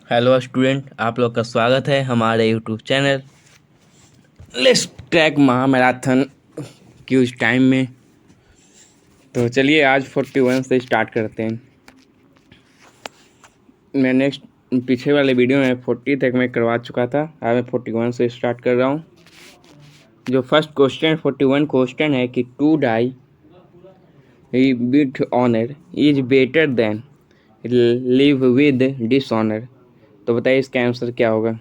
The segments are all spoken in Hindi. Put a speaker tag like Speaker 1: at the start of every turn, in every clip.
Speaker 1: हेलो स्टूडेंट, आप लोग का स्वागत है हमारे यूट्यूब चैनल लेट्स ट्रैक महामैराथन क्यूज टाइम में। तो चलिए आज 41 से स्टार्ट करते हैं। मैं नेक्स्ट पीछे वाले वीडियो में 40 तक मैं करवा चुका था। आज मैं 41 से स्टार्ट कर रहा हूँ। जो फर्स्ट क्वेश्चन 41 क्वेश्चन है कि to die with honour is better than live with dishonour. तो बताइए इसका आंसर क्या होगा।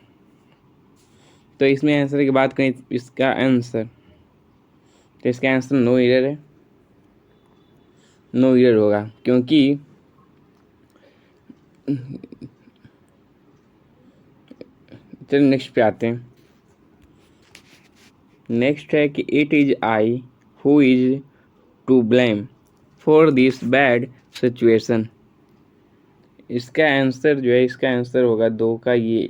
Speaker 1: तो इसमें आंसर की बात करें, इसका आंसर तो इसका आंसर नो एरर है। नो एरर होगा क्योंकि चलिए नेक्स्ट पे आते हैं। नेक्स्ट है कि it is I who is to blame for this bad situation. इसका आंसर जो है, इसका आंसर होगा दो का ये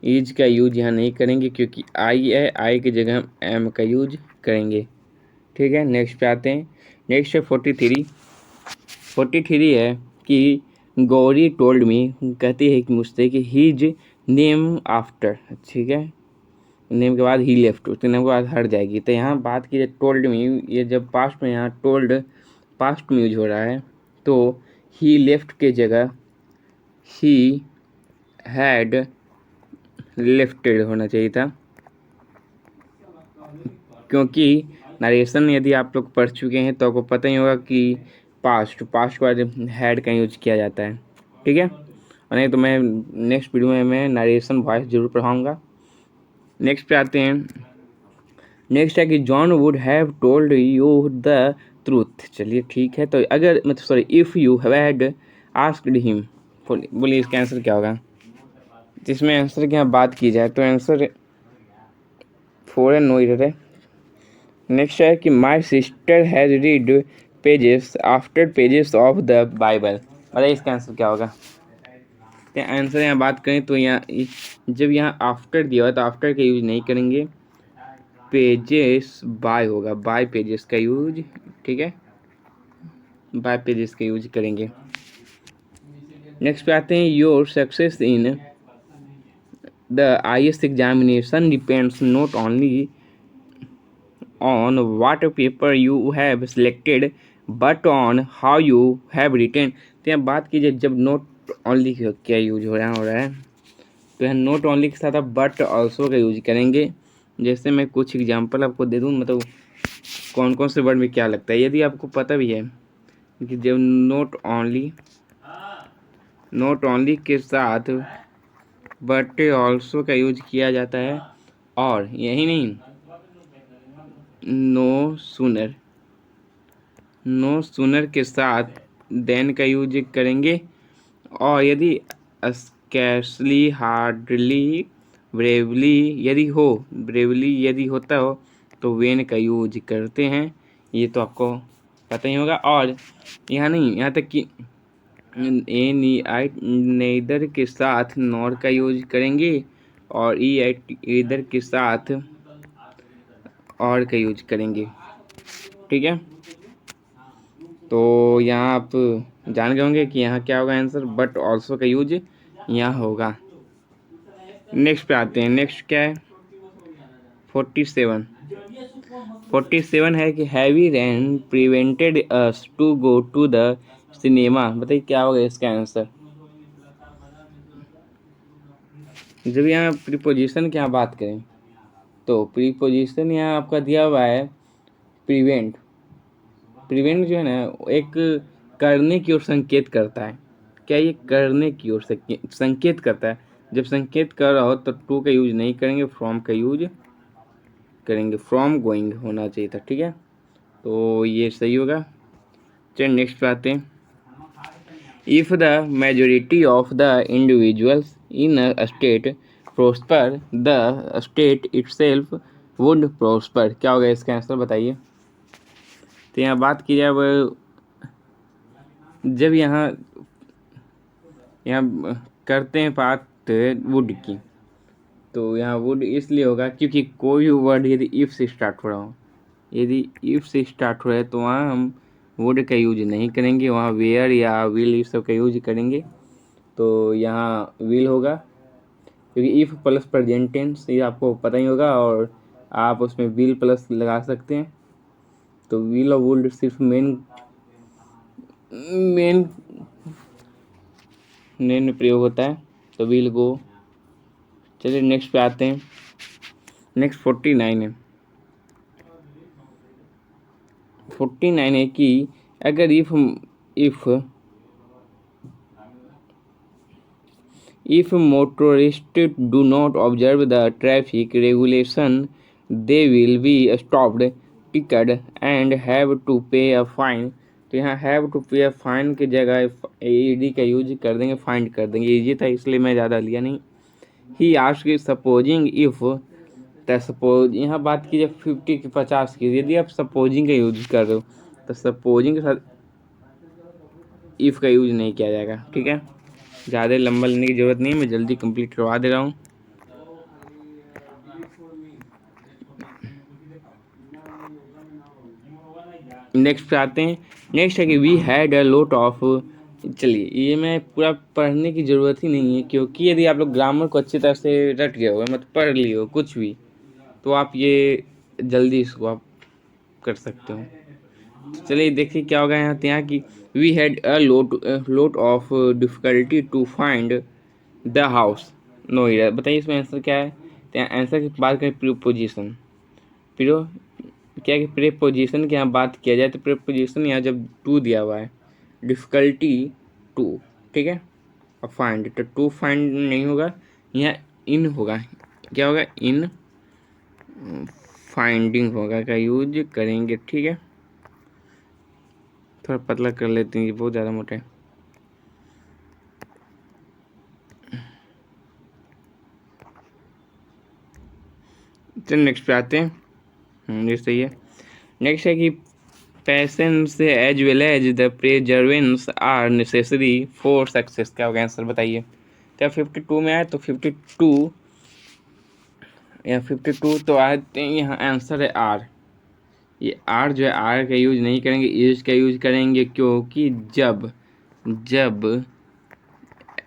Speaker 1: इज का यूज यहाँ नहीं करेंगे क्योंकि आई है, आई की जगह हम एम का यूज करेंगे। ठीक है, नेक्स्ट पे आते हैं। नेक्स्ट है 43 है कि गौरी टोल्ड मी, कहती है कि मुझसे कि हीज नेम आफ्टर। ठीक है, नेम के बाद ही लेफ्ट, उसके नेम के बाद हट जाएगी। तो यहाँ बात की जाए टोल्ड मी, ये जब पास्ट में यहाँ टोल्ड पास्ट में यूज हो रहा है तो ही लेफ्ट के जगह ही हैड लेफ्टेड होना चाहिए था, क्योंकि नरेशन यदि आप लोग पढ़ चुके हैं तो आपको पता ही होगा कि पास्ट के बाद हैड का यूज किया जाता है। ठीक है, और नहीं तो मैं नेक्स्ट वीडियो में मैं नरेशन वॉइस जरूर पढ़ाऊँगा। नेक्स्ट पे आते हैं। नेक्स्ट है कि John would have told you the truth. चलिए ठीक है, तो अगर मतलब sorry if you had asked him, बोलिए इसका आंसर क्या होगा। जिसमें आंसर की यहाँ बात की जाए तो आंसर 4 है, नो एरर है। नेक्स्ट है कि my sister has read pages after pages of the Bible. बताइए इसका आंसर क्या होगा। तो आंसर यहाँ बात करें तो यहाँ जब यहाँ आफ्टर दिया हुआ तो आफ्टर का यूज नहीं करेंगे, पेजेस बाय होगा, बाय पेजेस का यूज। ठीक है, बाय पेजेस का यूज करेंगे। नेक्स्ट पे आते हैं। Your success in the IAS examination depends not only on what paper you have selected but on how you have written। तो यहाँ बात कीजिए जब नोट ओनली क्या यूज हो रहा है तो यहाँ नोट ओनली के साथ आप बट ऑल्सो का यूज करेंगे। जैसे मैं कुछ एग्जांपल आपको दे दूँ, मतलब कौन कौन से वर्ड में क्या लगता है, यदि आपको पता भी है कि जब नोट ओनली के साथ बट ऑल्सो का यूज किया जाता है, और यही नहीं नो सूनर के साथ देन का यूज करेंगे, और यदि स्कैर्सली हार्डली ब्रेवली यदि होता हो तो वेन का यूज करते हैं। ये तो आपको पता ही होगा। और यहाँ नहीं, यहाँ तक कि नेदर के साथ नॉर का यूज करेंगे, और इधर के साथ और का यूज करेंगे। ठीक है, तो यहाँ आप जान गए होंगे कि यहाँ क्या होगा आंसर, बट ऑल्सो का यूज यहाँ होगा। नेक्स्ट पे आते हैं। नेक्स्ट क्या है 47 है कि heavy rain prevented us to go to the cinema. बताइए क्या होगा इसका आंसर। जब यहाँ प्रीपोजिशन की यहाँ बात करें तो प्रीपोजिशन यहाँ आपका दिया हुआ है प्रिवेंट जो है ना, एक करने की ओर संकेत करता है। क्या ये करने की ओर संकेत करता है। जब संकेत कर रहा हो तो टू का यूज नहीं करेंगे, फ्रॉम का यूज करेंगे। फ्रॉम गोइंग होना चाहिए था। ठीक है, तो ये सही होगा। चलिए नेक्स्ट पे आते हैं। If the majority of the individuals in a state prosper the state itself would prosper. क्या होगा इसका आंसर बताइए। तो यहाँ बात की जाए वो जब यहाँ करते हैं बात वुड की, तो यहाँ वुड इसलिए होगा क्योंकि कोई भी वर्ड यदि इफ से स्टार्ट हो रहा हो, तो वहाँ हम वुड का यूज नहीं करेंगे, वहाँ वेयर या विल इस सब का यूज करेंगे। तो यहाँ विल होगा, क्योंकि इफ़ प्लस प्रेजेंट टेंस ये आपको पता ही होगा, और आप उसमें विल प्लस लगा सकते हैं। तो विल और वुड सिर्फ मेन मेन में प्रयोग होता है, तो विल गो। चलिए नेक्स्ट पे आते हैं। नेक्स्ट 49 है। 49 है कि अगर if motorists do not observe the traffic regulation, they will be stopped, ticketed and have to pay a fine। तो यहाँ have to pay a fine की जगह ed का यूज कर देंगे, फाइंड कर देंगे। इजी था इसलिए मैं ज़्यादा लिया नहीं। He ask supposing if, suppose यहाँ बात कीजिए 50 की 50 की, यदि आप सपोजिंग का यूज कर रहे हो तो सपोजिंग के साथ इफ़ का यूज नहीं किया जाएगा। ठीक है, ज़्यादा लंबा लेने की ज़रूरत नहीं है, मैं जल्दी कंप्लीट करवा दे रहा हूँ। नेक्स्ट पे आते हैं। नेक्स्ट है कि we had a lot of. चलिए ये मैं पूरा पढ़ने की ज़रूरत ही नहीं है, क्योंकि यदि आप लोग ग्रामर को अच्छी तरह से रट गए हो, मतलब पढ़ लिए हो कुछ भी, तो आप ये जल्दी इसको आप कर सकते हो। चलिए देखिए क्या होगा यहाँ की we had a lot of difficulty to find the house. No इधर बताइए इसमें आंसर क्या है। तो आंसर की बात करें प्रीपोजिशन, प्रो क्या कि प्रीपोजिशन की यहाँ बात किया जाए तो प्रीपोजिशन यहाँ जब टू दिया हुआ है, डिफ़िकल्टी टू, ठीक है, और फाइंड, तो टू फाइंड नहीं होगा, यहाँ इन होगा। क्या होगा, इन फाइंडिंग होगा का यूज करेंगे। ठीक है, थोड़ा पतला कर लेते हैं, ये बहुत ज़्यादा मोटा है। चलिए नेक्स्ट पे आते हैं। ये सही है। नेक्स्ट है कि patience as well as the perseverance are necessary for success. क्या होगा आंसर बताइए। तो 52 में आए तो 52 या 52 तो आते हैं, यहाँ आंसर है आर। ये आर जो है, आर का यूज नहीं करेंगे, इज का यूज करेंगे, क्योंकि जब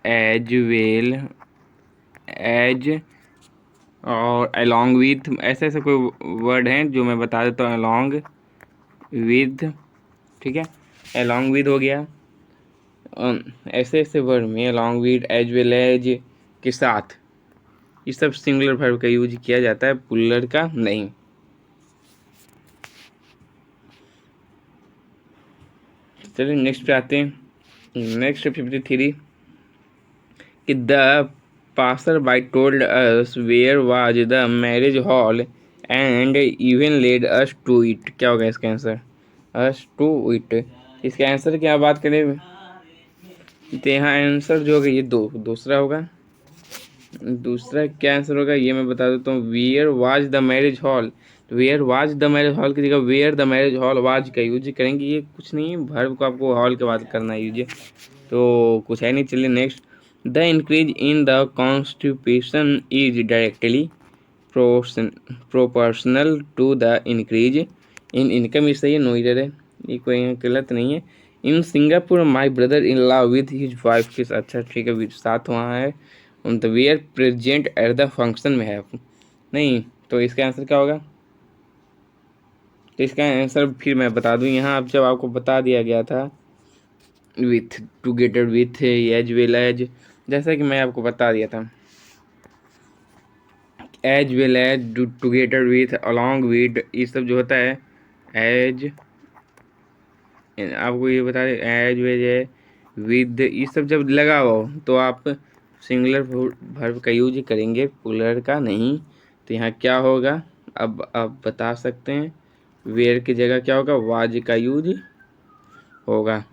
Speaker 1: एज वेल एज और अलॉन्ग विथ ऐसे ऐसे कोई वर्ड हैं जो मैं बता देता हूँ। अलॉन्ग विद, ठीक है, अलॉन्ग विद हो गया। ऐसे ऐसे वर्ड में along with, as well as के साथ, ये सब सिंगुलर वर्ब का यूज किया जाता है, प्लूरल का नहीं। चलिए नेक्स्ट पे आते हैं। नेक्स्ट 53 कि the passer by told us where was the marriage hall and even led us to it. क्या होगा इसका आंसर, अस टू इट। इसके आंसर की बात करें तो यहाँ आंसर जो होगा ये दूसरा होगा। दूसरा क्या आंसर होगा ये मैं बता देता हूँ। Where was the marriage hall, तो where was the marriage hall की जगह where the marriage hall was का यूज करेंगे। ये कुछ नहीं है, वर्ब को आपको हॉल के बाद करना है यूज, तो कुछ है नहीं। चलिए next, the increase in the constipation is directly proportional to the increase in income. इस सही है, नो इधर है, ये कोई गलत नहीं है। In Singapore my brother in love with his wife किस, अच्छा ठीक है, साथ वहाँ है। तो where present at the function में है नहीं, तो इसका आंसर क्या होगा। तो इसका आंसर फिर मैं बता दूं, यहाँ अब जब आपको बता दिया गया था with, together with, as well as, जैसा कि मैं आपको बता दिया था, as well as, together with, along with, ये सब जो होता है एज, आपको ये बता दें एज वेल है विद, ये सब जब लगा हो तो आप सिंगुलर वर्ब का यूज करेंगे, प्लूरल का नहीं। तो यहाँ क्या होगा अब आप बता सकते हैं, वेयर की जगह क्या होगा, वाज का यूज होगा।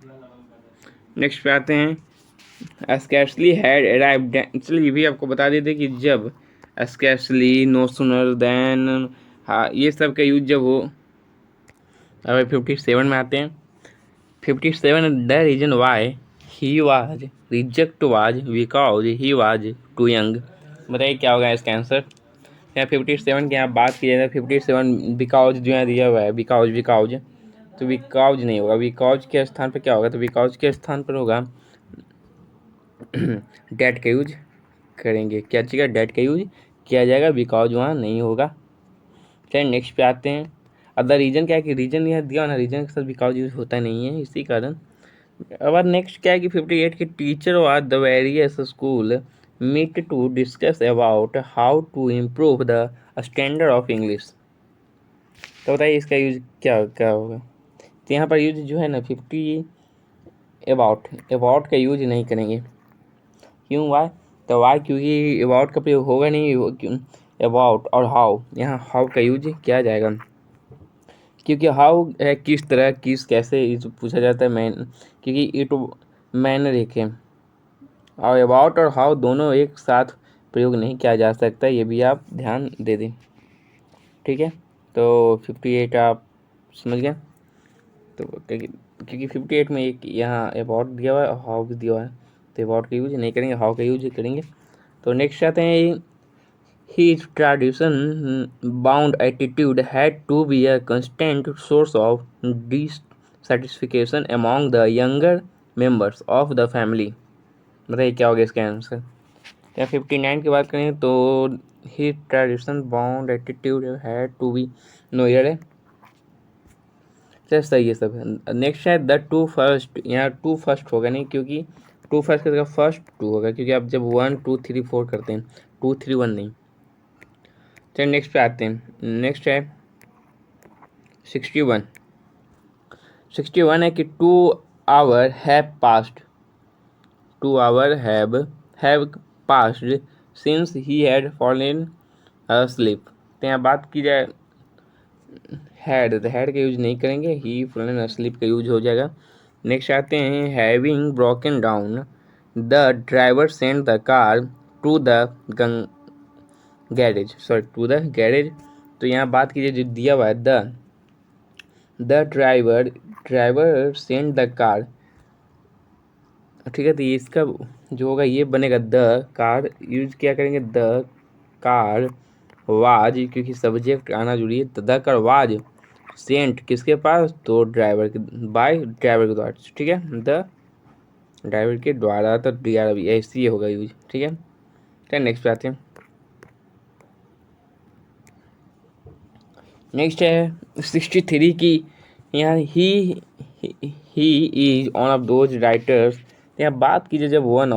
Speaker 1: नेक्स्ट पे आते हैं। स्कैर्सली हैड अराइव्ड, चलिए ये भी आपको बता देते कि जब स्कैर्सली, नो सूनर देन, हाँ ये सब का यूज जब हो। अब 57 में आते हैं। 57 the reason why he was reject was because he was too young. बताइए क्या होगा इसका आंसर। यहाँ 57 की यहाँ बात की जाए तो 57 बिकॉज जो यहाँ दिया हुआ है, बिकॉज तो बिकॉज नहीं होगा, बिकॉज के स्थान पर क्या होगा, तो बिकॉज के स्थान पर होगा डेट का यूज करेंगे। क्या चीज़ का? डेट का यूज किया जाएगा, बिकॉज वहाँ नहीं होगा। चलिए नेक्स्ट पे आते हैं। अब द रीजन क्या है कि रीजन यह दिया ना, रीजन के साथ बिकॉज यूज होता नहीं है, इसी कारण। अब नेक्स्ट क्या है कि 58 के टीचर और the various school meet to discuss about how to improve the standard of English. तो बताइए इसका यूज क्या क्या होगा? तो यहाँ पर यूज जो है ना 50 अबाउट का यूज नहीं करेंगे। क्यों? वाई? तो वाई क्योंकि अबाउट का प्रयोग होगा नहीं। अबाउट और हाउ, यहाँ हाउ का यूज किया जाएगा, क्योंकि हाउ है किस तरह, किस कैसे पूछा जाता है। मैन, क्योंकि इट मैनर एक है, और अबाउट और हाउ दोनों एक साथ प्रयोग नहीं किया जा सकता, ये भी आप ध्यान दे दें। ठीक है, तो 58 आप समझ गए। तो क्योंकि 58 में एक यहाँ अबाउट दिया हुआ है और हाउ भी दिया हुआ है, तो अबाउट का यूज नहीं करेंगे, हाउ का यूज करेंगे। तो नेक्स्ट आते हैं, his tradition bound attitude had to be a constant source of dissatisfaction among the younger members of the family। बताइए क्या हो गया इसका आंसर? क्या 59 की बात करें तो his tradition bound attitude had to be, no error है, चल सही है सब। नेक्स्ट है द टू फर्स्ट, यहाँ टू फर्स्ट होगा नहीं, क्योंकि टू फर्स्ट की जगह फर्स्ट टू होगा, क्योंकि आप जब 1 2 3 4 करते हैं, 2 3 1 नहीं। चलिए नेक्स्ट पे आते हैं। नेक्स्ट है 61। 61 है कि 2 hour have passed, 2 hour have passed since he had fallen asleep। तो यहाँ बात की जाए हैड, तो हैड का यूज नहीं करेंगे, ही फॉलन asleep का यूज हो जाएगा। नेक्स्ट आते हैं having broken down the driver send the car to the garage, sorry to the garage. तो यहाँ बात कीजिए जो दिया हुआ है the driver send the car, ठीक है। तो ये इसका जो होगा ये बनेगा द कार, यूज क्या करेंगे? द कार वाज, क्योंकि सब्जेक्ट आना जरूरी है, तो द कार वाज सेंट किसके पास? तो ड्राइवर के, बाय ड्राइवर के द्वारा, ठीक है, द ड्राइवर के द्वारा, तो डी आर भी ऐसे ही होगा यूज, ठीक है। चलिए नेक्स्ट पे आते हैं। नेक्स्ट है 63 की, यहाँ he is one of those writers. यहाँ बात कीजिए जब वन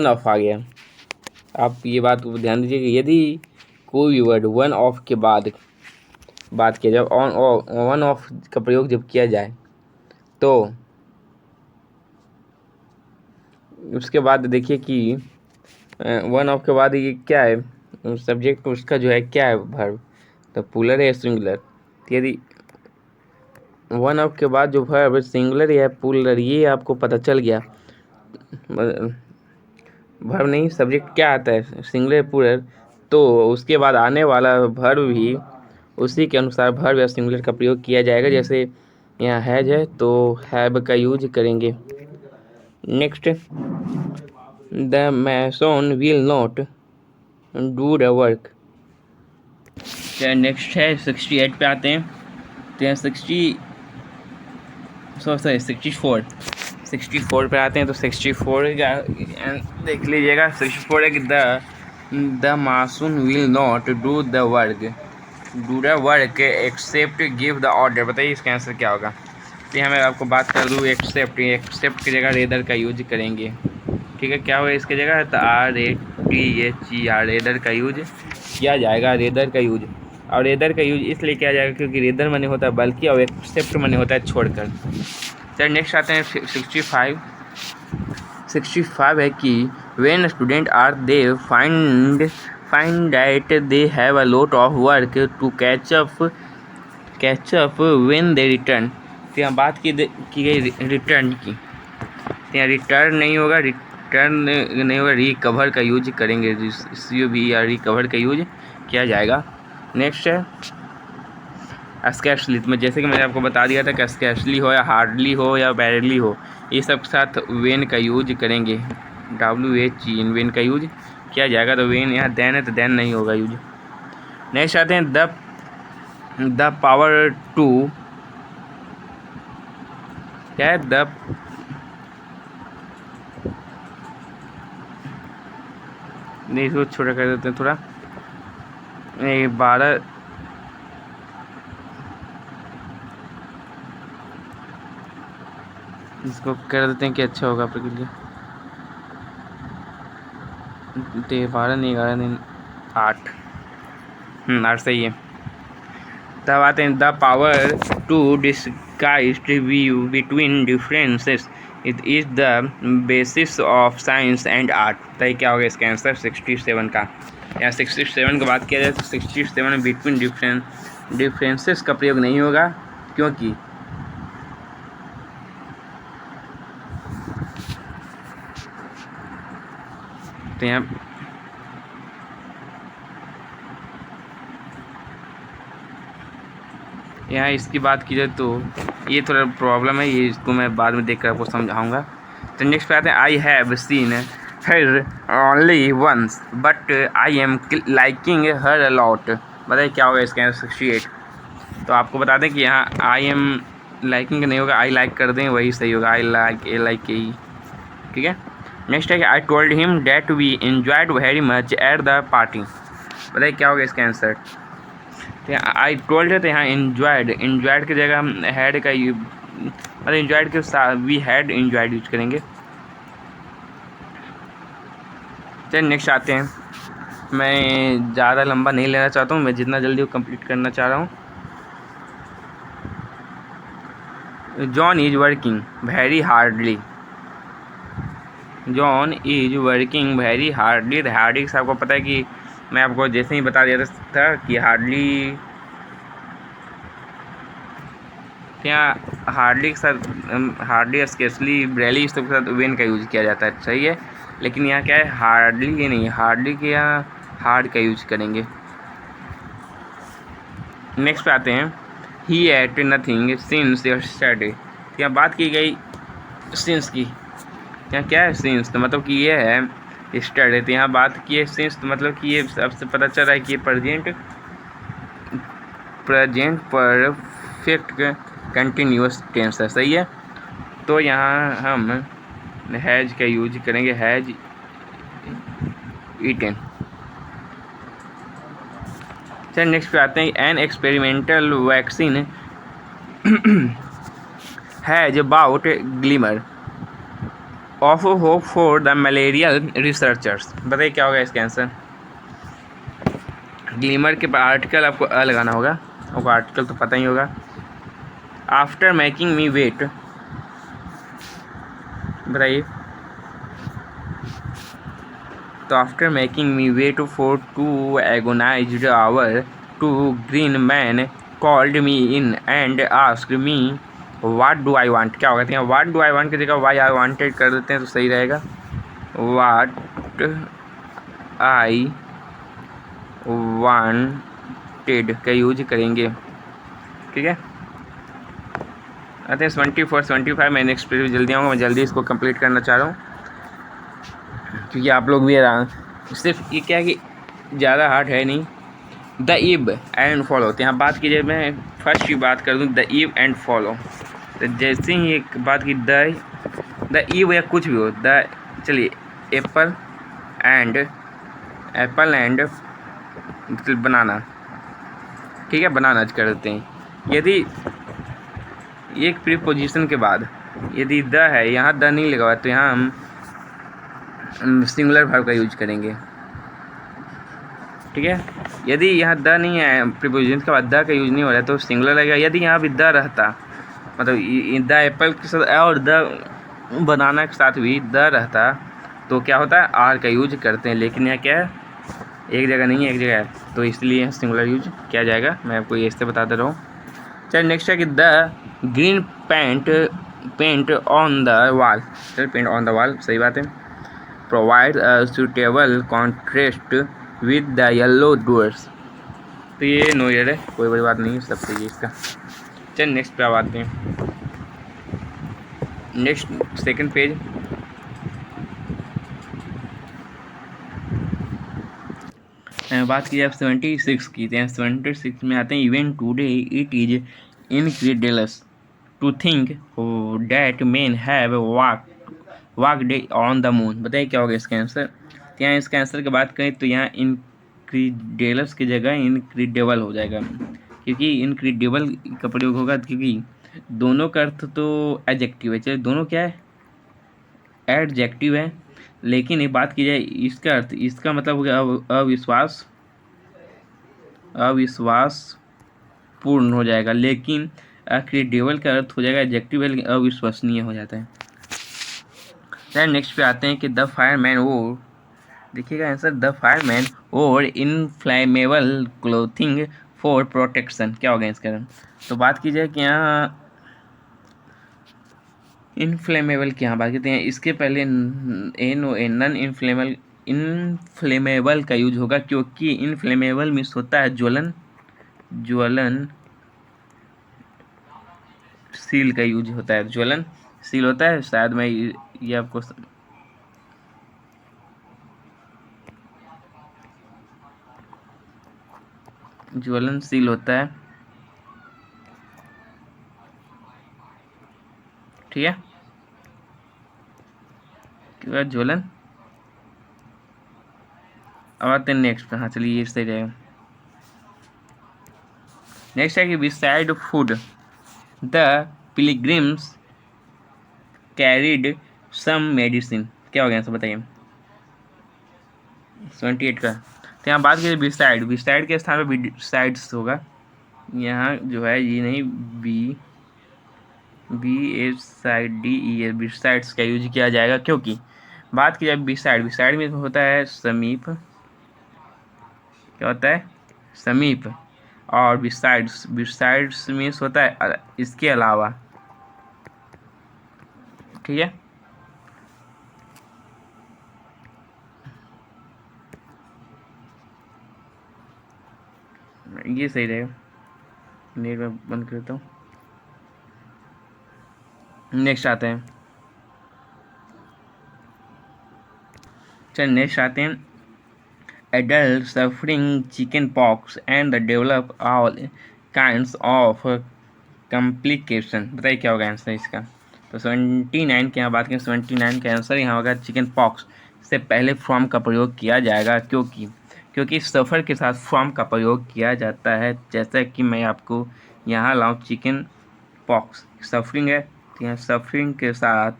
Speaker 1: ऑफ आ गया, आप ये बात को ध्यान दीजिए कि यदि कोई भी वर्ड वन ऑफ के बाद बात किया, जब वन ऑफ का प्रयोग जब किया जाए, तो उसके बाद देखिए कि वन ऑफ के बाद ये क्या है? सब्जेक्ट उसका जो है क्या है? वर्ब, तो पुलर है सिंगुलर। यदि वन ऑफ के बाद जो वर्ब सिंगुलर या पुलर, ये आपको पता चल गया, वर्ब नहीं सब्जेक्ट क्या आता है? सिंगुलर पुलर, तो उसके बाद आने वाला वर्ब भी उसी के अनुसार वर्ब या सिंगुलर का प्रयोग किया जाएगा। जैसे यहाँ हैज है तो हैव का यूज करेंगे। Next, the mason will not do the work. Next है 68 पे आते हैं। तो यहाँ 64 पे आते हैं। तो 64 का देख लीजिएगा। 64 है कि the monsoon will not do the work except give the order. बताइए इसका आंसर क्या होगा? तो यहाँ मैं आपको बात कर दूँ, एक्सेप्ट की जगह रेदर का यूज करेंगे, ठीक है। क्या होगा इसकी जगह? तो RATHER रेदर का यूज किया जाएगा, रेदर का यूज। और रेदर का यूज इसलिए किया जाएगा क्योंकि रेदर माने होता है बल्कि, और एक्सेप्ट माने होता है छोड़कर। चलिए नेक्स्ट आते हैं 65 है कि when student are they find that they have a lot of work to catch up when they return. तो यहाँ बात की गई रिटर्न की, तो यहाँ रिटर्न नहीं होगा, रिकवर का यूज करेंगे, COV या रिकवर का यूज किया जाएगा। नेक्स्ट है स्कैर्सली में, जैसे कि मैंने आपको बता दिया था कि स्कैर्सली हो या हार्डली हो या बैरली हो, ये सब साथ वेन का यूज करेंगे, WHE वेन का यूज किया जाएगा। तो वेन यहाँ देन है तो देन नहीं होगा यूज। नेक्स्ट आते हैं द पावर टू, क्या है? नहीं, इसको छोटा कर देते हैं थोड़ा, 12, इसको कर देते हैं कि अच्छा होगा आपके लिए। 12 नहीं, 11 नहीं, 8, 8 सही है। तब आते हैं the power to disguise view between differences, it is the basis of science and art. तो क्या होगा इसका आंसर 67 का। या 67 की बात किया जाए तो 67 में बिटवीन डिफरेंसेस का प्रयोग नहीं होगा, क्योंकि तो यहाँ इसकी बात की जाए तो ये थोड़ा प्रॉब्लम है, ये इसको मैं बाद में देख कर आपको समझाऊंगा। तो नेक्स्ट पे आते हैं, I have seen her only once but I am liking her a lot. बताइए क्या होगा इसका आंसर 68। तो आपको बता दें कि यहाँ आई एम लाइकिंग नहीं होगा, आई लाइक कर दें वही सही होगा, आई लाइक, ए लाइक, यही ठीक है। नेक्स्ट है कि I told him that we enjoyed very much at the party. बताइए क्या होगा इसका आंसर। तो आई टोल्ड है तो यहाँ एन्जॉयड की जगह हम हैड का मतलब एन्जॉयड के साथ वी हैड एन्जॉयड यूज करेंगे। चलिए नेक्स्ट आते हैं, मैं ज़्यादा लंबा नहीं लेना चाहता हूँ, मैं जितना जल्दी वो कंप्लीट करना चाह रहा हूँ। John is working very hardly. John is working very hardly. Hardly से आपको पता है कि मैं आपको जैसे ही बता दिया था कि हार्डली यहाँ हार्डली के साथ हार्डली, स्केसली, ब्रेली इस सब के साथ वेन का यूज किया जाता है, सही है। लेकिन यहाँ क्या है, हार्डली ये नहीं, हार्डली के यहाँ हार्ड का यूज करेंगे। नेक्स्ट पे आते हैं, ही एट नथिंग सिंस यस्टरडे। यहाँ बात की गई सिंस की, यहाँ क्या है सिंस, तो मतलब कि ये है यस्टरडे। तो यहाँ बात की है सिंस, तो मतलब कि ये सबसे पता चल रहा है कि ये प्रेजेंट परफेक्ट कंटिन्यूस टेंस है, सही है। तो यहाँ हम हैज का यूज करेंगे, हैज ईटन। चल नेक्स्ट पे आते हैं, an experimental vaccine has about glimmer of hope for the malarial researchers. बताइए क्या होगा इसका आंसर। ग्लिमर के आर्टिकल आपको लगाना होगा, आपको आर्टिकल तो पता ही होगा। आफ्टर मेकिंग मी वेट, बताइए। तो after making me wait for 2 agonized hour, 2 green man called me in and asked me what do I want. क्या होगा, यहाँ व्हाट डू आई वांट की जगह व्हाई आई वांटेड कर देते हैं तो सही रहेगा। व्हाट आई वांटेड का यूज करेंगे, ठीक है। आते हैं 74 75। मैं नेक्स्ट पे जल्दी आऊँगा, मैं जल्दी इसको कंप्लीट करना चाह रहा हूँ क्योंकि आप लोग भी सिर्फ ये क्या है कि ज़्यादा हार्ड है नहीं। द इव एंड फॉलो, तो यहाँ बात कीजिए, मैं फर्स्ट की बात कर दूँ, द इव एंड फॉलो। तो जैसे ही एक बात की द इव या कुछ भी हो, द चलिए एप्पल एंड बनाना, ठीक है, बनाना कर देते हैं। यदि एक प्रीपोजिशन के बाद यदि द है, यहाँ द नहीं लगा हुआ, तो यहाँ हम सिंगुलर वर्ब का यूज करेंगे, ठीक है। यदि यहाँ द नहीं है, प्रीपोजिशन के बाद द का यूज नहीं हो रहा है तो सिंगुलर लगेगा। यदि यहाँ भी द रहता, मतलब द एप्पल के साथ और द बनाना के साथ भी द रहता तो क्या होता है, आर का यूज करते हैं। लेकिन यहाँ क्या है, एक जगह नहीं है, एक जगह है, तो इसलिए सिंगुलर यूज किया जाएगा। मैं आपको ये इससे बता दे रहा हूँ। चल नेक्स्ट है कि the green paint on the wall. चल पेंट ऑन द वॉल सही बात है। Provide a suitable contrast with the yellow doors, तो ये नो ईयर है, कोई बड़ी बात नहीं है, सब सही है इसका। चल नेक्स्ट पे आते हैं, नेक्स्ट सेकंड पेज। बात की जाए 76 की, तो 76 में आते हैं, even today it is incredible to think that man have walked on the moon. बताइए क्या होगा इसका आंसर। तो यहाँ इसका आंसर की बात करें तो यहाँ इनक्रीडेबल्स की जगह इनक्रीडेबल हो जाएगा, क्योंकि इनक्रीडेबल का प्रयोग होगा, क्योंकि दोनों का अर्थ तो एडजेक्टिव है, चलिए दोनों क्या है, एडजेक्टिव है, लेकिन एक बात की जाए इसका अर्थ, इसका मतलब हो गया अविश्वास, अविश्वास पूर्ण हो जाएगा, लेकिन क्रेडिबल का अर्थ हो जाएगा एडजेक्टिव है, लेकिन अविश्वसनीय हो जाता है। देन नेक्स्ट पे आते हैं कि द फायरमैन और, देखिएगा आंसर, द फायरमैन और इनफ्लेमेबल क्लोथिंग फॉर प्रोटेक्शन, क्या होगा इसका? तो बात की जाए कि यहाँ इनफ्लेमेबल की यहाँ बात करते हैं, इसके पहले नन इनफ्लेमेबल, इनफ्लेमेबल का यूज होगा, क्योंकि इनफ्लेमेबल मीन्स होता है ज्वलन, सील का यूज होता है, ज्वलन सील होता है, शायद मैं ये आपको ज्वलनशील होता है, ठीक है, क्या ज्वलन। अब आते हैं नेक्स्ट पे, हाँ चलिए ये सही रहेगा। नेक्स्ट है कि beside food the pilgrims carried some medicine, क्या हो गया सब बताइए? 78 का। तो यहाँ बात करें बिसाइड, बिसाइड के स्थान पर बिसाइड्स होगा, यहाँ जो है ये नहीं, BSIDES बिसाइड्स का यूज किया जाएगा, क्योंकि बात की जाए बिसाइड, बिसाइड में होता है समीप, क्या होता है? समीप, और बिसाइड्स, बिसाइड्स मीन्स होता है इसके अलावा, ठीक है। ये सही रहेगा, नेट में बंद करता हूँ। नेक्स्ट आते हैं, चल नेक्स्ट आते हैं, adult suffering chicken pox and develop all kinds of complication, बताइए क्या होगा आंसर इसका? तो 79 की यहाँ बात करें, 79 का आंसर यहाँ होगा चिकन पॉक्स से पहले फॉर्म का प्रयोग किया जाएगा, क्योंकि सफ़र के साथ फॉर्म का प्रयोग किया जाता है, जैसा कि मैं आपको यहाँ लाऊँ, चिकन पॉक्स सफरिंग है, तो यहाँ सफरिंग के साथ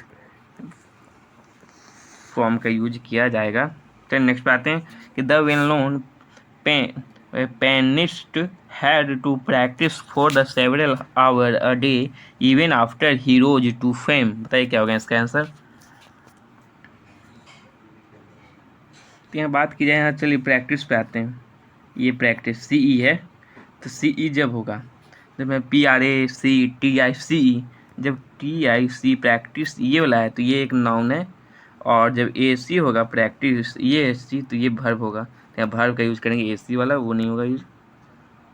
Speaker 1: फॉर्म का यूज किया जाएगा। तो नेक्स्ट पे आते हैं कि the well known pianist had to practice for the several hour a day even after he rose to fame, बताइए क्या होगा इसका आंसर? तो यहाँ बात की जाए, यहाँ चलिए प्रैक्टिस पे आते हैं, ये प्रैक्टिस CE है, तो CE जब होगा, जब मैं PRACTICE, जब TIC प्रैक्टिस ये वाला है तो ये एक नाउन है, और जब AC होगा प्रैक्टिस ये AC, तो ये भर्ब होगा, तो यहाँ भर्ब का यूज़ करेंगे, AC वाला वो नहीं होगा यूज,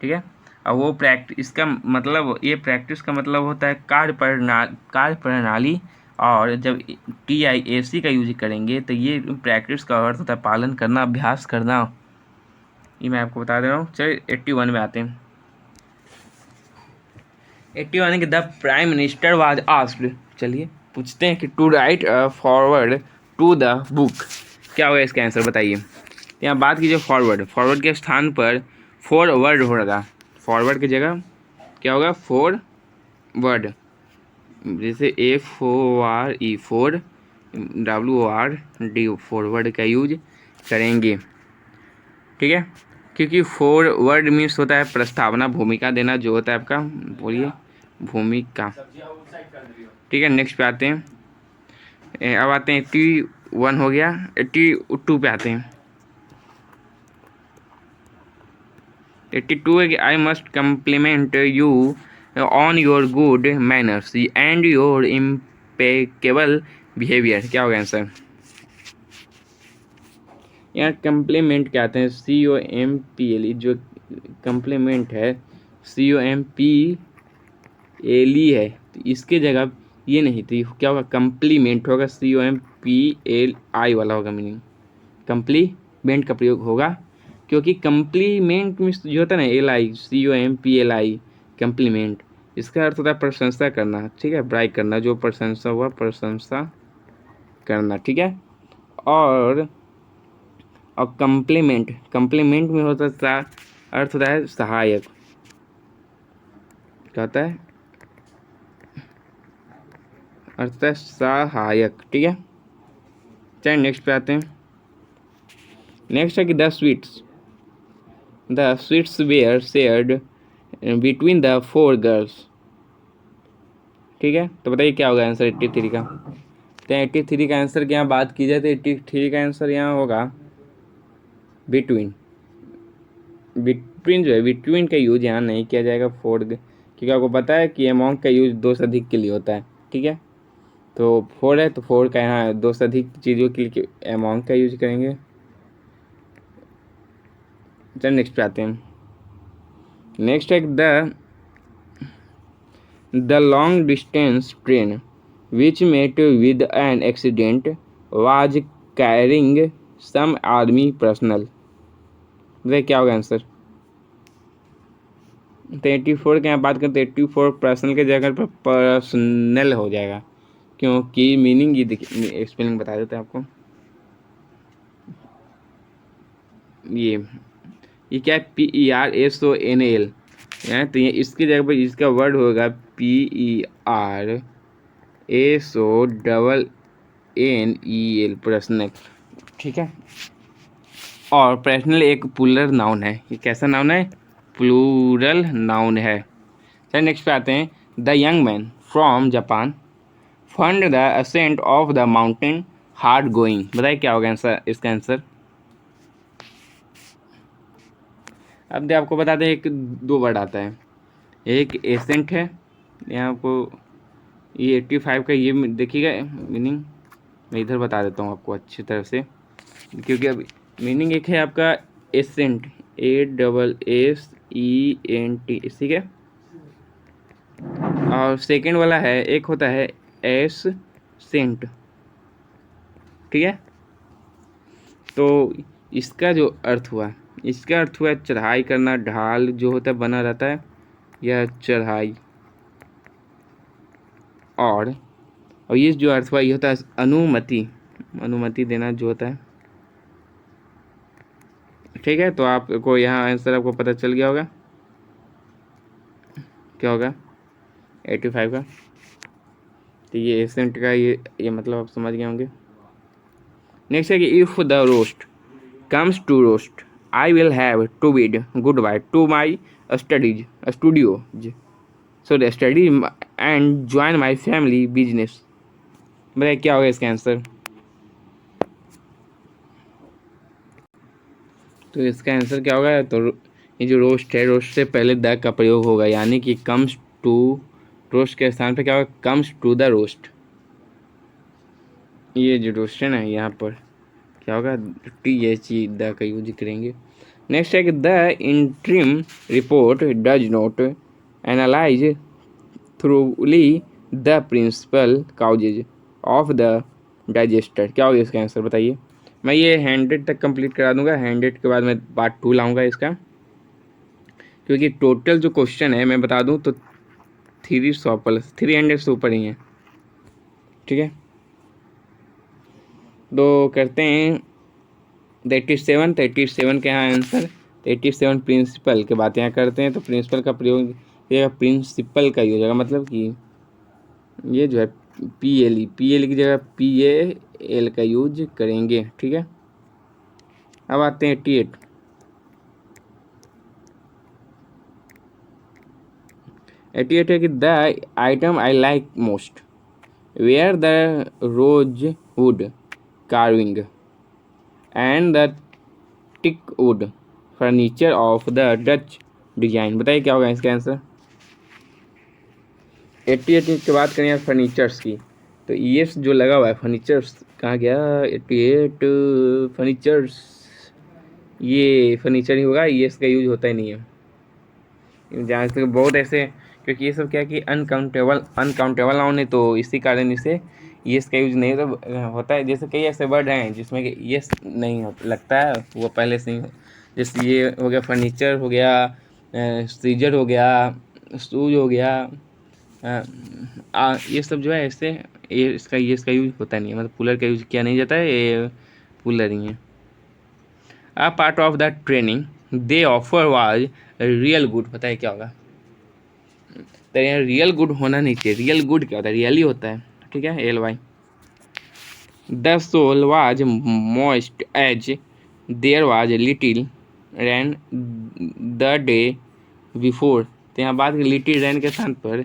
Speaker 1: ठीक है। और वो प्रैक्टिस, इसका मतलब, ये प्रैक्टिस का मतलब होता है कार्य प्रणाली, और जब TIAC का यूज करेंगे तो ये प्रैक्टिस का अर्थ होता है पालन करना, अभ्यास करना, ये मैं आपको बता दे रहा हूँ। चलिए 81 में आते हैं, 81 के the prime minister was asked, चलिए पूछते हैं कि to write forward to the book, क्या होगा इसका आंसर बताइए? यहाँ बात कीजिए फॉरवर्ड, फॉरवर्ड के स्थान पर फॉरवर्ड होगा, फॉरवर्ड की जगह क्या होगा? फॉरवर्ड, जैसे FORE, WORD, फॉरवर्ड का यूज करेंगे, ठीक है, क्योंकि फॉरवर्ड मीन्स होता है प्रस्तावना, भूमिका देना, जो होता है आपका, बोलिए, भूमिका, ठीक है। नेक्स्ट पे आते हैं, अब आते हैं 81 हो गया, 82 पे आते हैं, 82 है कि I must complement you on your good manners and your impeccable behaviour, क्या होगा आंसर? यहाँ कम्प्लीमेंट क्या आते हैं? COMPLE, जो कम्प्लीमेंट है COMPLE है, तो इसके जगह ये नहीं थी, क्या होगा? कम्प्लीमेंट होगा, COMPLI वाला होगा, मीनिंग कम्प्लीमेंट का प्रयोग होगा, क्योंकि कम्प्लीमेंट मीन्स जो होता है ना, LI, COMPLI, कम्प्लीमेंट, इसका अर्थ होता है प्रशंसा करना, ठीक है, ब्राइक करना, जो प्रशंसा हुआ प्रशंसा करना, ठीक है। और और कम्प्लीमेंट, कम्प्लीमेंट में होता है अर्थ होता है सहायक, क्या होता है अर्थ होता है सहायक, ठीक है। चलिए नेक्स्ट पे आते हैं। नेक्स्ट है कि the sweets were shared between the 4 girls, ठीक है। तो बताइए क्या होगा आंसर 83 का। तो 83 का आंसर की यहाँ बात की जाए तो 83 का आंसर यहाँ होगा बिटवीन। बिटवीन जो है, बिटवीन का यूज यहाँ नहीं किया जाएगा क्योंकि आपको पता है कि अमॉन्ग का यूज 2 से अधिक के लिए होता है, ठीक है। तो 4 है तो 4 का यहाँ 2 से अधिक चीज़ों के लिए अमॉन्ग का यूज करेंगे। चल नेक्स्ट पे आते हैं। नेक्स्ट है the long distance train which met with an accident was carrying some army personnel, बताइए क्या होगा आंसर। तो 84 की यहाँ बात करते हैं 84 पर्सनल के जगह पर पर्सनल हो जाएगा, क्योंकि मीनिंग ये देखिए स्पेलिंग बता देते हैं आपको। ये क्या है, PERSONAL है, तो ये इसकी जगह पर इसका वर्ड होगा PERSONNEL पर्सनल, ठीक है। और पर्सनल एक प्लूरल नाउन है, ये कैसा नाउन है, प्लूरल नाउन है। चलिए नेक्स्ट पे आते हैं। The young man from Japan found the ascent of the mountain hard going, बताइए क्या होगा आंसर, इसका आंसर। अब आपको बता दें एक 2 वर्ड आता है, एक एसेंट है, यहाँ आपको ये 85 का ये देखिएगा मीनिंग, मैं इधर बता देता हूँ आपको अच्छी तरह से, क्योंकि अब मीनिंग एक है आपका एसेंट, ASSENT, ठीक है। और सेकंड वाला है एक होता है एस सेंट, ठीक है। तो इसका जो अर्थ हुआ, इसका अर्थ हुआ चढ़ाई करना, ढाल जो होता है बना रहता है, यह चढ़ाई। और ये जो अर्थ हुआ ये होता है अनुमति, अनुमति देना जो होता है, ठीक है। तो आपको यहाँ आंसर आपको पता चल गया होगा क्या होगा 85 का। तो ये एसेंट का ये मतलब आप समझ गए होंगे। नेक्स्ट है कि if the worst comes to worst I will have to bid goodbye to my studies so the study and join my family business, बताइए क्या होगा इसका आंसर। तो इसका आंसर क्या होगा, तो ये जो रोस्ट है, रोस्ट से पहले द का प्रयोग होगा, यानी कि कम्स टू, रोस्ट के स्थान पे क्या होगा, कम्स टू द रोस्ट। ये जो रोस्ट है ना यहाँ पर क्या होगा, THE द का यूज करेंगे। नेक्स्ट है कि the interim report does not analyse thoroughly the principal causes of the disaster, क्या होगा इसका आंसर बताइए। मैं ये 100 तक कंप्लीट करा दूंगा, 100 के बाद मैं पार्ट 2 लाऊंगा इसका, क्योंकि टोटल जो क्वेश्चन है मैं बता दूं तो 300 से ऊपर ही है, ठीक है। तो करते हैं 87 के यहाँ आंसर, 87 प्रिंसिपल के बात यहाँ करते हैं। तो प्रिंसिपल का प्रयोग, ये प्रिंसिपल का यूज होगा, मतलब कि ये जो है PLE की जगह PAL का यूज करेंगे, ठीक है। अब आते हैं 88 है कि the item I like most were the rosewood carving and the teak wood furniture of the Dutch design, बताइए क्या होगा इसका आंसर। 88 की बात करें फर्नीचर्स की, तो ये जो लगा हुआ है फर्नीचर्स कहाँ गया, 88 फर्नीचर्स, ये फर्नीचर ही होगा, ये इसका यूज होता ही नहीं है जहाँ तक बहुत ऐसे, क्योंकि ये सब क्या है कि अनकाउंटेबल नाउन है, तो इसी कारण इसे ये इसका यूज नहीं होता है। जैसे कई ऐसे वर्ड हैं जिसमें कि ये नहीं लगता है, वो पहले से ही, जैसे ये हो गया फर्नीचर हो गया, सीजर हो गया, शूज हो गया, ये सब जो है ऐसे ये इसका यूज होता नहीं है, मतलब कूलर का यूज किया नहीं जाता है, ये कूलर ही है। A part of the training they offer was real good. पता है क्या होगा? तो यहाँ रियल गुड होना नहीं चाहिए। रियल गुड क्या होता है? रियली होता है, ठीक है, L Y. The soil was moist as there was little rain the day before. तो यहाँ बात लिटिल रैन के स्थान पर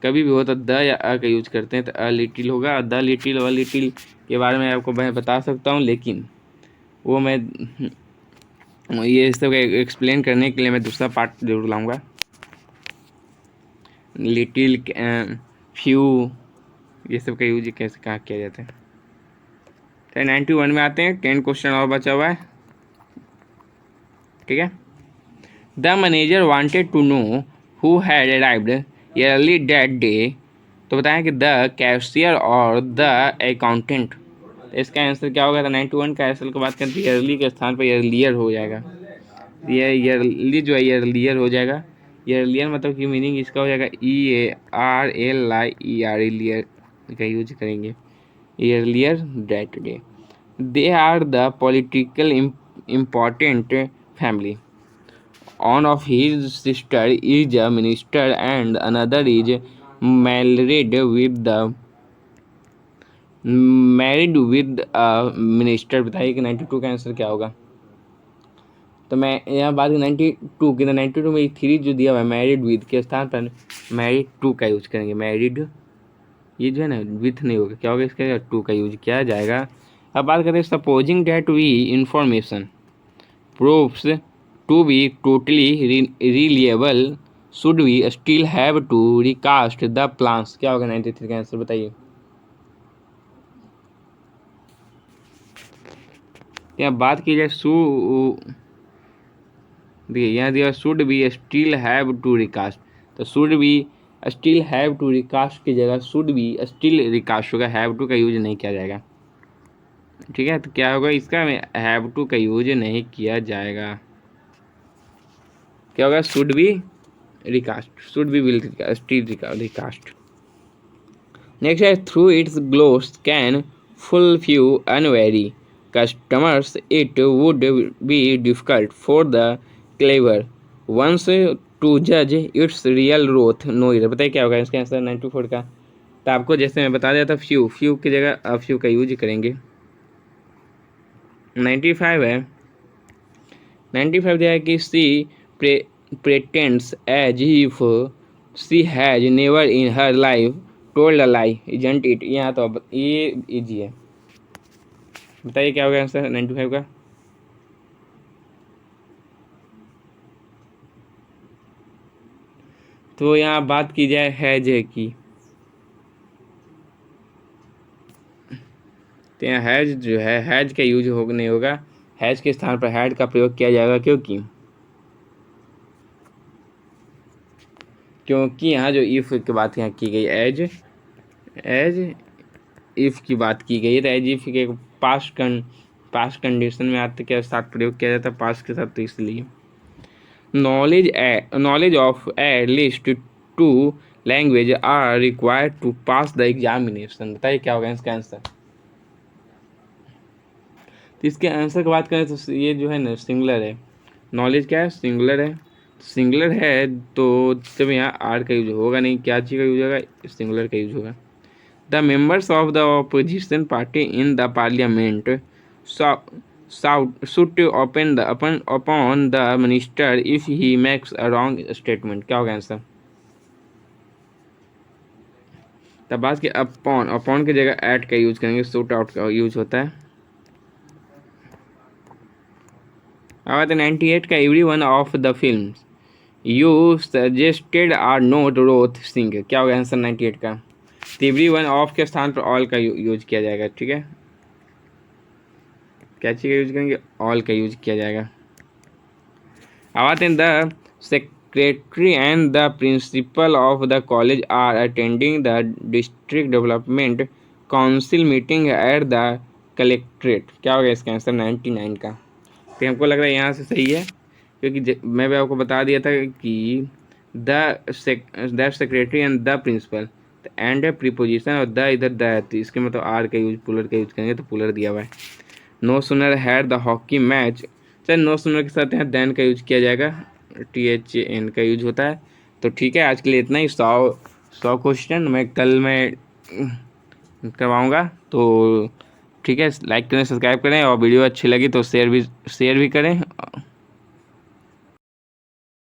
Speaker 1: कभी भी हो तो द या अ का यूज करते हैं, तो अ लिटिल होगा। द लिटिल और लिटिल के बारे में आपको मैं बता सकता हूँ, लेकिन वो मैं ये सब एक्सप्लेन करने के लिए मैं दूसरा पार्ट जरूर लाऊंगा। लिटिल, फ्यू, ये सब का यूज कैसे कहाँ किया जाता है। तो 91 में आते हैं। 10 क्वेश्चन और बचा हुआ है, ठीक है। The manager wanted to know who had arrived early that day. तो बताएं कि द कैशियर और द अकाउंटेंट। इसका आंसर क्या होगा? तो 91 का आंसर की बात करते हैं, ईयरली के स्थान पर ईयरलियर हो जाएगा। ये ईयरली जो है ईयरलियर हो जाएगा। ईयरलियर मतलब कि मीनिंग इसका हो जाएगा EARLIER, ईयर का यूज करेंगे। Earlier that day. They are the political important family. One of his sister is a minister and another is married with a minister। बताइए कि 92 का आंसर क्या होगा? तो मैं यहाँ बात 92 की, 92 में 3 जो दिया हुआ है मैरिड विद के स्थान पर मैरिड टू का यूज करेंगे। मैरिड, ये जो है ना विथ नहीं होगा, क्या होगा इसका? टू का यूज किया जाएगा। अब बात करते हैं supposing that we information proofs to be totally reliable should we still have to recast the plans. क्या होगा 93 का आंसर? बताइए। यहाँ बात की जाए देखिए यहाँ दिया should be still have to recast, तो should be still have to recast की जगह शुड बी स्टिल रिकास्ट होगा। हैव टू का यूज नहीं किया जाएगा, ठीक है। तो क्या होगा इसका? हैव टू का यूज नहीं किया जाएगा। क्या होगा? Should be recast, should be will still recast. Next है through its gloss can fulfil unwary customers it would be difficult for the clever ones to judge its real worth। नो इधर बताइए क्या होगा इसका आंसर 94 का? तो आपको जैसे मैं बता दिया था फ्यू की जगह फ्यू का यूज करेंगे। 95 है। 95 दिया है कि सी pretends as if she has never in her life told a lie isn't it। यहाँ तो अब ये इजी है, बताइए क्या होगा आंसर 95 का? तो यहाँ बात की जाए हैज है की, तो यहाँ हैज जो है हैज का यूज होगा नहीं होगा। हैज के स्थान पर हैड का प्रयोग किया जाएगा, क्योंकि यहाँ जो इफ़ की बात यहाँ की गई एज इफ़ की बात की गई है, तो एज इफ के पास्ट कंडीशन में आते के साथ प्रयोग किया जाता है पास्ट के साथ, तो इसलिए knowledge of at least 2 language are required to pass the examination. बताइए क्या होगा इसका आंसर? तो इसके आंसर की बात करें तो ये जो है ना सिंगुलर है। नॉलेज क्या है? सिंगुलर है। सिंगुलर है तो जब यहाँ आर का यूज होगा नहीं, क्या चीज़ का यूज होगा? सिंगुलर का यूज होगा। The members of the opposition party in the parliament should open the upon the minister if he makes a wrong statement। क्या होगा आंसर? तब बात की अपॉन की जगह एट का यूज करेंगे, शूट आउट का यूज होता है। अब 98 का every one of the film you suggested are not worth seeing. क्या होगा आंसर 98 का? तो एवरी वन ऑफ के स्थान पर ऑल का यूज किया जाएगा, ठीक है। क्या चीज़ का यूज करेंगे? ऑल का यूज किया जाएगा। अब आते हैं the secretary and the principal of the college are attending the district development council meeting at the collectorate. क्या होगा इसका आंसर 99 का? तो हमको लग रहा है यहाँ से सही है, क्योंकि मैं भी आपको बता दिया था कि the secretary and the principal and preposition और द इधर द, तो इसके मतलब आर का यूज पुलर का यूज करेंगे, तो पुलर दिया हुआ है। No sooner had the hockey match sir no सुनने के साथ यहाँ देन का यूज किया जाएगा, THAN का यूज होता है। तो ठीक है, आज के लिए इतना ही। 100 क्वेश्चन मैं कल मैं करवाऊँगा। तो ठीक है, लाइक करें, सब्सक्राइब करें, और वीडियो अच्छी लगी तो शेयर भी करें।